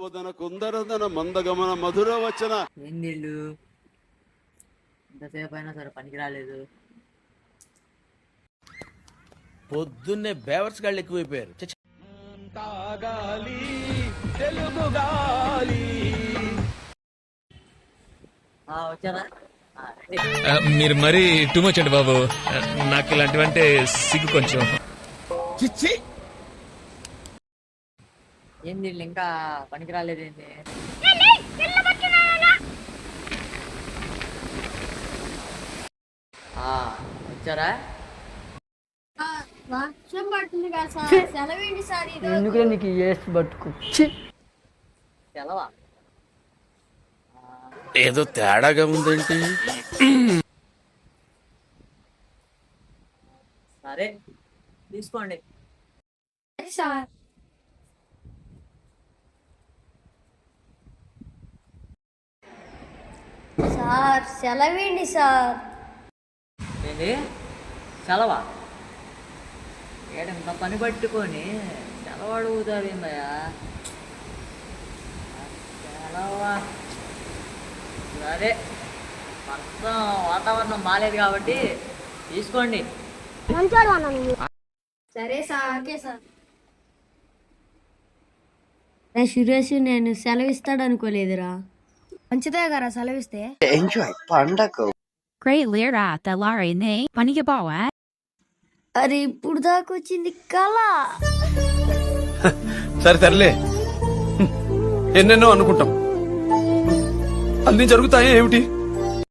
వదన కుందరదన మందగమన మధుర వచన. ఏం నీళ్ళు ఇంతసేపు అయినా సరే పనికి రాలేదు. పొద్దున్నే బేవర్స్ గాళ్ళు ఎక్కువైపోయారు. వచ్చారా? మీరు మరీ టూ మచ్ అండి బాబు. నాకు ఇలాంటివంటే సిగ్గు కొంచెం. ఏం నీళ్ళు ఇంకా పనికి రాలేదేంటి? వచ్చారా? వర్షం పడుతుంది కదా సార్, సెలవేంటి సార్? ఎందుకులే నీకు ఏసి పట్టుకు. సెలవా? ఏదో తేడాగా ఉందేంటి? సరే తీసుకోండి. సార్ సార్ సెలవేంటి సార్? ఏంటి సెలవా? ఏడంత పని పట్టుకొని సెలవు అడుగుతారు ఏందయ్యా? సెలవా? సరే మొత్తం వాతావరణం బాగాలేదు కాబట్టి తీసుకోండి. సరే సార్, ఓకే సార్. సురేష్ నేను సెలవిస్తాడు అనుకోలేదురా. మంచిదే కదా సెలవిస్తే. ఎంజాయ్ పండగ. Great Lyra, the Larry Ne, Panigabawa. అరే ఇప్పుడు దాకా వచ్చింది కళ. సరే తరలే, ఎన్నెన్నో అనుకుంటాం, అన్ని జరుగుతాయి ఏమిటి?